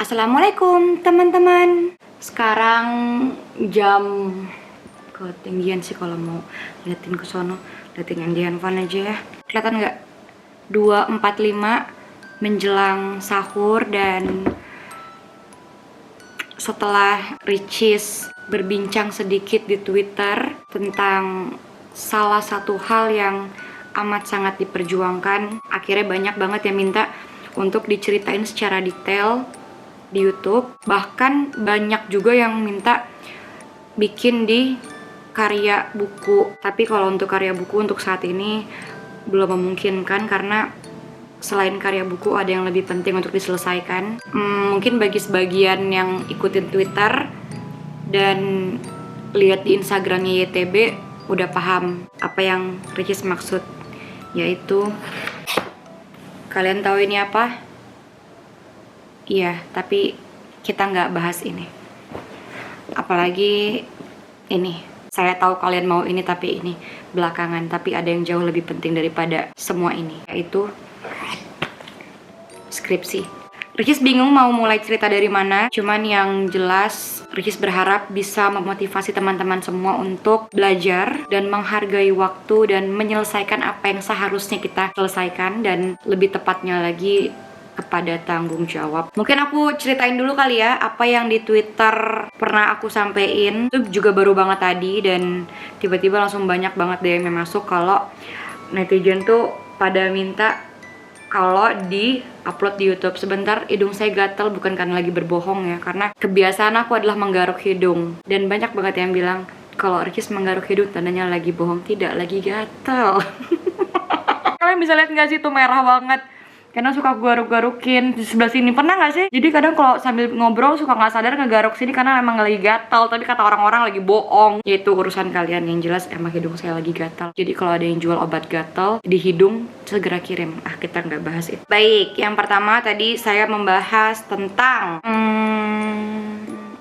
Assalamualaikum teman-teman. Sekarang jam ketinggian sih kalau mau liatin ke sono. Liatin yang di handphone aja ya. Kelihatan nggak? 2.45 menjelang sahur, dan setelah Ricis berbincang sedikit di Twitter tentang salah satu hal yang amat sangat diperjuangkan, akhirnya banyak banget yang minta untuk diceritain secara detail di YouTube. Bahkan banyak juga yang minta bikin di karya buku. Tapi kalau untuk karya buku untuk saat ini belum memungkinkan, karena selain karya buku ada yang lebih penting untuk diselesaikan. Mungkin bagi sebagian yang ikutin Twitter dan lihat di Instagramnya YTB udah paham apa yang Ricis maksud, yaitu kalian tahu ini apa? Iya, tapi kita nggak bahas ini. Apalagi ini. Saya tahu kalian mau ini, tapi ini belakangan. Tapi ada yang jauh lebih penting daripada semua ini, yaitu skripsi. Ricis bingung mau mulai cerita dari mana. Cuman yang jelas Ricis berharap bisa memotivasi teman-teman semua untuk belajar dan menghargai waktu dan menyelesaikan apa yang seharusnya kita selesaikan, dan lebih tepatnya lagi kepada tanggung jawab. Mungkin aku ceritain dulu kali ya apa yang di Twitter pernah aku sampein. Itu juga baru banget tadi, dan tiba-tiba langsung banyak banget DM yang masuk kalau netizen tuh pada minta kalau di upload di YouTube. Sebentar, hidung saya gatel bukan karena lagi berbohong ya, karena kebiasaan aku adalah menggaruk hidung, dan banyak banget yang bilang kalau Ricis menggaruk hidung tandanya lagi bohong, tidak, lagi gatel. Kalian bisa lihat nggak sih, tuh merah banget karena suka garuk-garukin di sebelah sini. Pernah nggak sih? Jadi kadang kalau sambil ngobrol suka nggak sadar ngegaruk sini karena emang lagi gatal, tapi kata orang-orang lagi bohong. Yaitu urusan kalian. Yang jelas emang hidung saya lagi gatal. Jadi kalau ada yang jual obat gatal di hidung, segera kirim. Kita nggak bahas itu. Baik, yang pertama tadi saya membahas tentang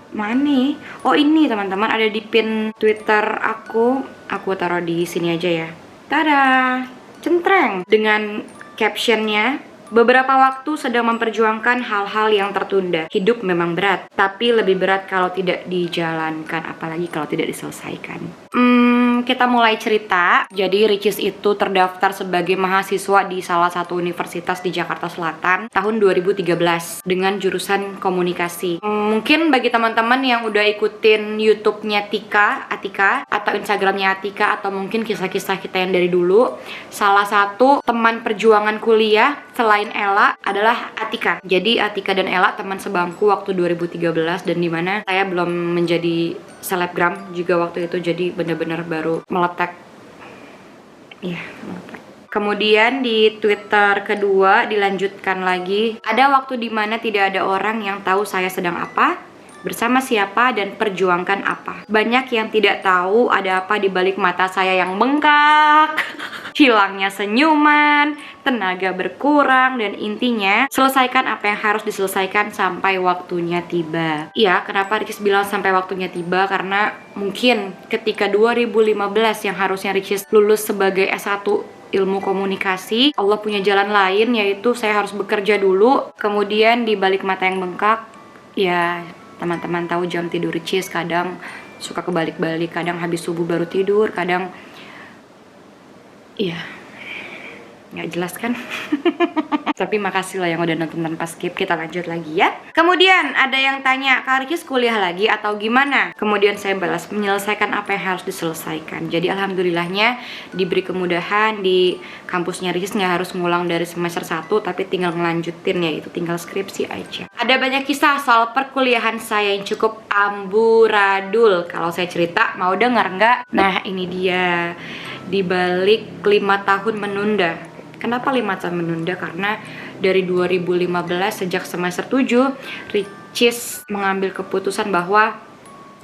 mana nih? Oh, ini teman-teman, ada di pin Twitter aku. Aku taruh di sini aja ya. Tada! Centreng dengan captionnya, beberapa waktu sedang memperjuangkan hal-hal yang tertunda. Hidup memang berat, tapi lebih berat kalau tidak dijalankan, apalagi kalau tidak diselesaikan. Kita mulai cerita. Jadi Ricis itu terdaftar sebagai mahasiswa di salah satu universitas di Jakarta Selatan tahun 2013 dengan jurusan komunikasi. Mungkin bagi teman-teman yang udah ikutin YouTube-nya Atika atau Instagram-nya Atika, atau mungkin kisah-kisah kita yang dari dulu, salah satu teman perjuangan kuliah selain Ella adalah Atika. Jadi Atika dan Ella teman sebangku waktu 2013, dan dimana saya belum menjadi selebgram juga waktu itu, jadi bener-bener baru meletek. Meletek. Kemudian di Twitter kedua dilanjutkan lagi, ada waktu dimana tidak ada orang yang tahu saya sedang apa, bersama siapa, dan perjuangkan apa. Banyak yang tidak tahu ada apa di balik mata saya yang bengkak, hilangnya senyuman, tenaga berkurang, dan intinya selesaikan apa yang harus diselesaikan sampai waktunya tiba. Iya, kenapa Ricis bilang sampai waktunya tiba? Karena mungkin ketika 2015 yang harusnya Ricis lulus sebagai S1 ilmu komunikasi, Allah punya jalan lain, yaitu saya harus bekerja dulu. Kemudian di balik mata yang bengkak, ya teman-teman tahu jam tidur Ricis kadang suka kebalik-balik, kadang habis subuh baru tidur, kadang nggak jelas kan. Tapi makasih lah yang udah nonton tanpa skip. Kita lanjut lagi ya. Kemudian ada yang tanya, Kak Ricis kuliah lagi atau gimana? Kemudian saya balas, menyelesaikan apa yang harus diselesaikan. Jadi alhamdulillahnya diberi kemudahan di kampusnya Ricis, nggak harus ngulang dari semester 1, tapi tinggal ngelanjutin, yaitu tinggal skripsi aja. Ada banyak kisah soal perkuliahan saya yang cukup amburadul. Kalau saya cerita, mau denger nggak? Nah, ini dia. Di balik 5 tahun menunda. Kenapa 5 tahun menunda? Karena dari 2015 sejak semester 7 Ricis mengambil keputusan bahwa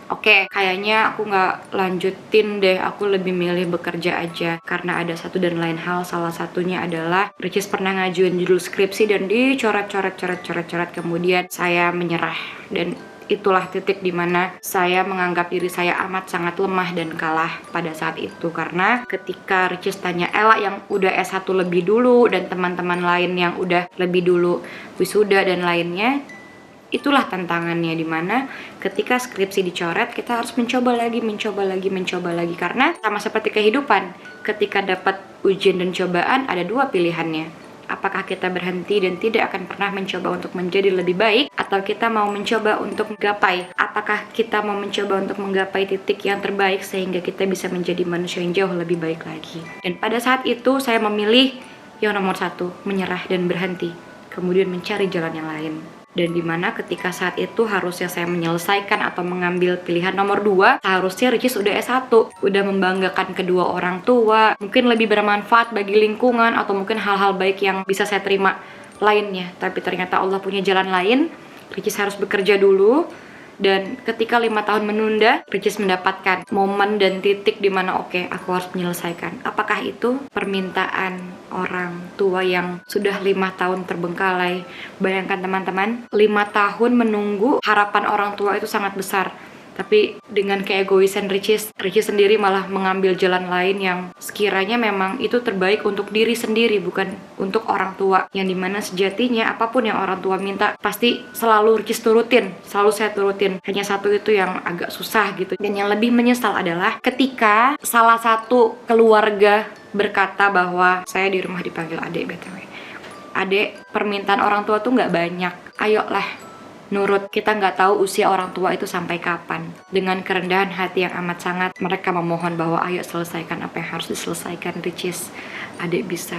oke, kayaknya aku nggak lanjutin deh, aku lebih milih bekerja aja. Karena ada satu dan lain hal, salah satunya adalah Ricis pernah ngajuin judul skripsi dan dicoret-coret, kemudian saya menyerah. Dan itulah titik dimana saya menganggap diri saya amat sangat lemah dan kalah pada saat itu. Karena ketika Ricis tanya Ella yang udah S1 lebih dulu dan teman-teman lain yang udah lebih dulu wisuda dan lainnya, itulah tantangannya, dimana ketika skripsi dicoret kita harus mencoba lagi, karena sama seperti kehidupan, ketika dapat ujian dan cobaan ada dua pilihannya. Apakah kita berhenti dan tidak akan pernah mencoba untuk menjadi lebih baik, atau kita mau mencoba untuk menggapai? Apakah kita mau mencoba untuk menggapai titik yang terbaik sehingga kita bisa menjadi manusia yang jauh lebih baik lagi? Dan pada saat itu saya memilih yang nomor satu, menyerah dan berhenti, kemudian mencari jalan yang lain. Dan dimana ketika saat itu harusnya saya menyelesaikan atau mengambil pilihan nomor 2, seharusnya Ricis udah S1, udah membanggakan kedua orang tua, mungkin lebih bermanfaat bagi lingkungan, atau mungkin hal-hal baik yang bisa saya terima lainnya. Tapi ternyata Allah punya jalan lain. Ricis harus bekerja dulu, dan ketika 5 tahun menunda, Ricis mendapatkan momen dan titik dimana oke, aku harus menyelesaikan. Apakah itu permintaan orang tua yang sudah 5 tahun terbengkalai? Bayangkan teman-teman, 5 tahun menunggu, harapan orang tua itu sangat besar. Tapi dengan keegoisan Ricis sendiri malah mengambil jalan lain yang sekiranya memang itu terbaik untuk diri sendiri, bukan untuk orang tua. Yang dimana sejatinya apapun yang orang tua minta pasti selalu Ricis turutin, selalu saya turutin. Hanya satu itu yang agak susah gitu. Dan yang lebih menyesal adalah ketika salah satu keluarga berkata bahwa saya di rumah dipanggil adek BTW. Adek, permintaan orang tua tuh nggak banyak. Ayolah, nurut, kita nggak tahu usia orang tua itu sampai kapan. Dengan kerendahan hati yang amat sangat, mereka memohon bahwa ayo selesaikan apa yang harus diselesaikan, Ricis. Adek bisa.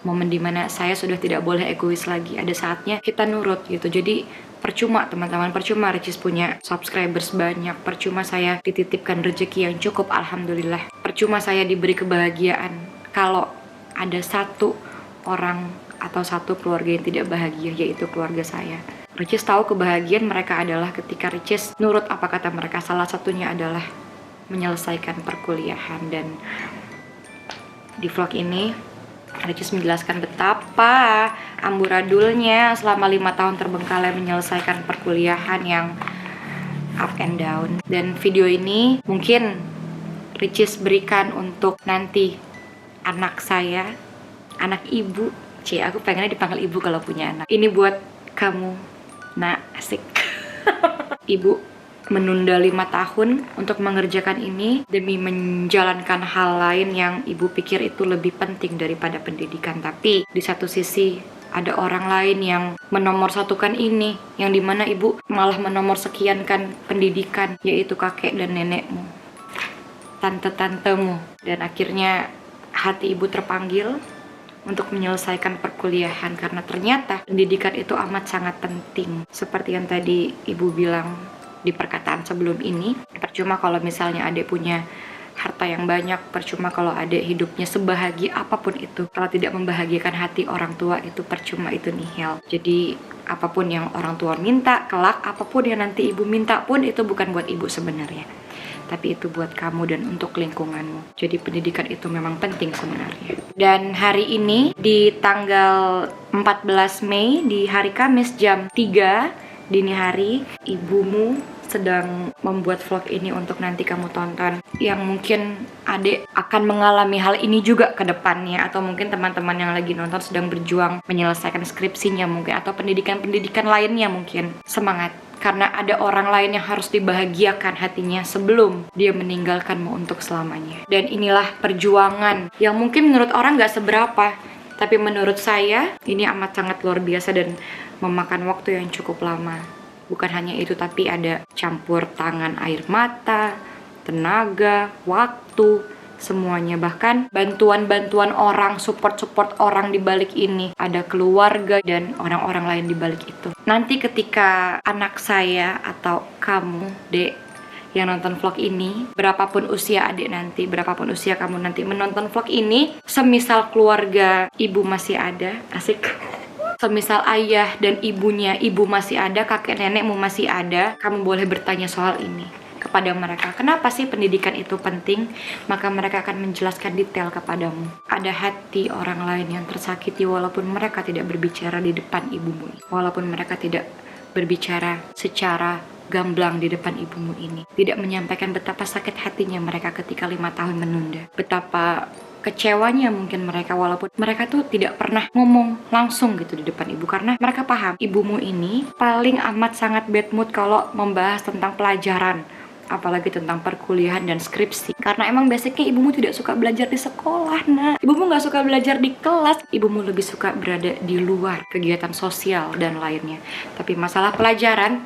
Momen dimana saya sudah tidak boleh egois lagi. Ada saatnya kita nurut gitu. Jadi percuma teman-teman, percuma Ricis punya subscribers banyak, percuma saya dititipkan rezeki yang cukup, alhamdulillah. Percuma saya diberi kebahagiaan kalau ada satu orang atau satu keluarga yang tidak bahagia, yaitu keluarga saya. Ricis tahu kebahagiaan mereka adalah ketika Ricis nurut apa kata mereka. Salah satunya adalah menyelesaikan perkuliahan. Dan di vlog ini Ricis menjelaskan betapa amburadulnya selama 5 tahun terbengkalai menyelesaikan perkuliahan yang up and down. Dan video ini mungkin Ricis berikan untuk nanti anak saya, anak ibu. Aku pengennya dipanggil ibu kalau punya anak. Ini buat kamu. Nah, asik. Ibu menunda 5 tahun untuk mengerjakan ini demi menjalankan hal lain yang ibu pikir itu lebih penting daripada pendidikan. Tapi di satu sisi ada orang lain yang menomorsatukan ini, yang dimana ibu malah menomorsekiankan pendidikan, yaitu kakek dan nenekmu, tante-tantemu. Dan akhirnya hati ibu terpanggil untuk menyelesaikan perkuliahan, karena ternyata pendidikan itu amat sangat penting. Seperti yang tadi ibu bilang di perkataan sebelum ini, percuma kalau misalnya adik punya harta yang banyak, percuma kalau adik hidupnya sebahagia apapun itu, kalau tidak membahagiakan hati orang tua itu percuma, itu nihil. Jadi apapun yang orang tua minta kelak, apapun yang nanti ibu minta pun itu bukan buat ibu sebenarnya, tapi itu buat kamu dan untuk lingkunganmu. Jadi pendidikan itu memang penting sebenarnya. Dan hari ini di tanggal 14 Mei di hari Kamis jam 3 dini hari, ibumu sedang membuat vlog ini untuk nanti kamu tonton. Yang mungkin adik akan mengalami hal ini juga ke depannya, atau mungkin teman-teman yang lagi nonton sedang berjuang menyelesaikan skripsinya mungkin, atau pendidikan-pendidikan lainnya mungkin. Semangat, karena ada orang lain yang harus dibahagiakan hatinya sebelum dia meninggalkanmu untuk selamanya. Dan inilah perjuangan yang mungkin menurut orang gak seberapa, tapi menurut saya ini amat sangat luar biasa dan memakan waktu yang cukup lama. Bukan hanya itu, tapi ada campur tangan air mata, tenaga, waktu, semuanya. Bahkan bantuan-bantuan orang, support-support orang di balik ini. Ada keluarga dan orang-orang lain di balik itu. Nanti ketika anak saya atau kamu, dek, yang nonton vlog ini, berapapun usia adik nanti, berapapun usia kamu nanti menonton vlog ini, semisal keluarga ibu masih ada, asik, semisal ayah dan ibunya ibu masih ada, kakek nenekmu masih ada, kamu boleh bertanya soal ini kepada mereka. Kenapa sih pendidikan itu penting? Maka mereka akan menjelaskan detail kepadamu. Ada hati orang lain yang tersakiti walaupun mereka tidak berbicara di depan ibumu, walaupun mereka tidak berbicara secara gamblang di depan ibumu ini, tidak menyampaikan betapa sakit hatinya mereka ketika 5 tahun menunda, betapa kecewanya mungkin mereka, walaupun mereka tuh tidak pernah ngomong langsung gitu di depan ibu, karena mereka paham ibumu ini paling amat sangat bad mood kalau membahas tentang pelajaran, apalagi tentang perkuliahan dan skripsi, karena emang basicnya ibumu tidak suka belajar di sekolah. Nah, ibumu nggak suka belajar di kelas, ibumu lebih suka berada di luar, kegiatan sosial dan lainnya. Tapi masalah pelajaran,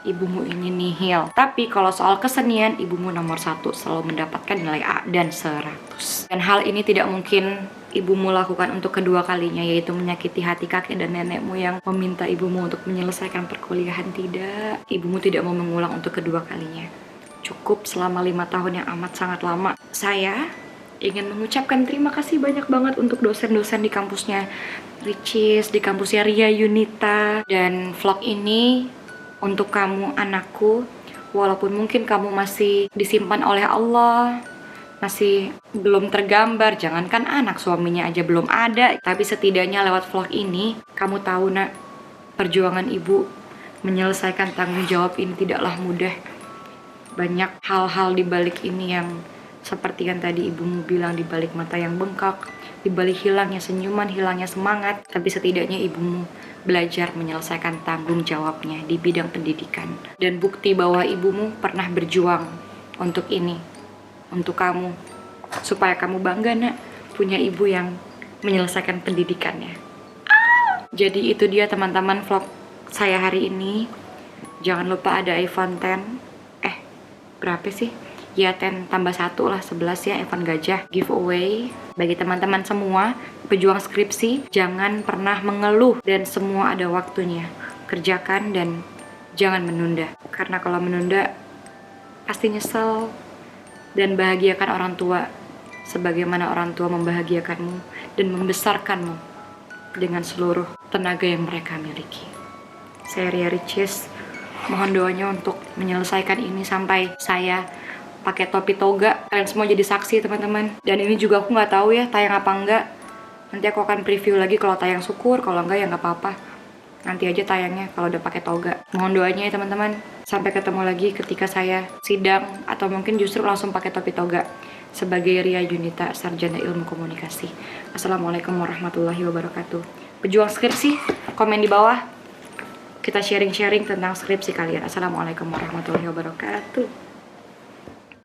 ibumu ini nihil. Tapi kalau soal kesenian, ibumu nomor 1, selalu mendapatkan nilai A dan 100. Dan hal ini tidak mungkin ibumu lakukan untuk kedua kalinya, yaitu menyakiti hati kakek dan nenekmu yang meminta ibumu untuk menyelesaikan perkuliahan. Tidak, ibumu tidak mau mengulang untuk kedua kalinya. Cukup selama 5 tahun yang amat sangat lama. Saya ingin mengucapkan terima kasih banyak banget untuk dosen-dosen di kampusnya Ricis, di kampusnya Ria Yunita. Dan vlog ini untuk kamu anakku, walaupun mungkin kamu masih disimpan oleh Allah, masih belum tergambar, jangankan anak, suaminya aja belum ada, tapi setidaknya lewat vlog ini kamu tahu nak, perjuangan ibu menyelesaikan tanggung jawab ini tidaklah mudah. Banyak hal-hal di balik ini yang seperti yang tadi ibumu bilang, di balik mata yang bengkak, di balik hilangnya senyuman, hilangnya semangat, tapi setidaknya ibumu belajar menyelesaikan tanggung jawabnya di bidang pendidikan. Dan bukti bahwa ibumu pernah berjuang untuk ini, untuk kamu, supaya kamu bangga nak, punya ibu yang menyelesaikan pendidikannya. Jadi itu dia teman-teman vlog saya hari ini. Jangan lupa ada iPhone 10. Berapa sih? Ya 10 tambah 1 lah, 11 ya, iPhone gajah giveaway. Bagi teman-teman semua pejuang skripsi, jangan pernah mengeluh dan semua ada waktunya. Kerjakan dan jangan menunda, karena kalau menunda pasti nyesel. Dan bahagiakan orang tua sebagaimana orang tua membahagiakanmu dan membesarkanmu dengan seluruh tenaga yang mereka miliki. Saya Ria Ricis, mohon doanya untuk menyelesaikan ini sampai saya pakai topi toga. Kalian semua jadi saksi teman-teman. Dan ini juga aku nggak tahu ya tayang apa enggak. Nanti aku akan preview lagi, kalau tayang syukur, kalau enggak ya nggak apa-apa. Nanti aja tayangnya kalau udah pakai toga. Mohon doanya ya teman-teman. Sampai ketemu lagi ketika saya sidang, atau mungkin justru langsung pakai topi toga sebagai Ria Yunita, Sarjana Ilmu Komunikasi. Assalamualaikum warahmatullahi wabarakatuh. Pejuang skripsi, komen di bawah. Kita sharing-sharing tentang skripsi kalian. Assalamualaikum warahmatullahi wabarakatuh.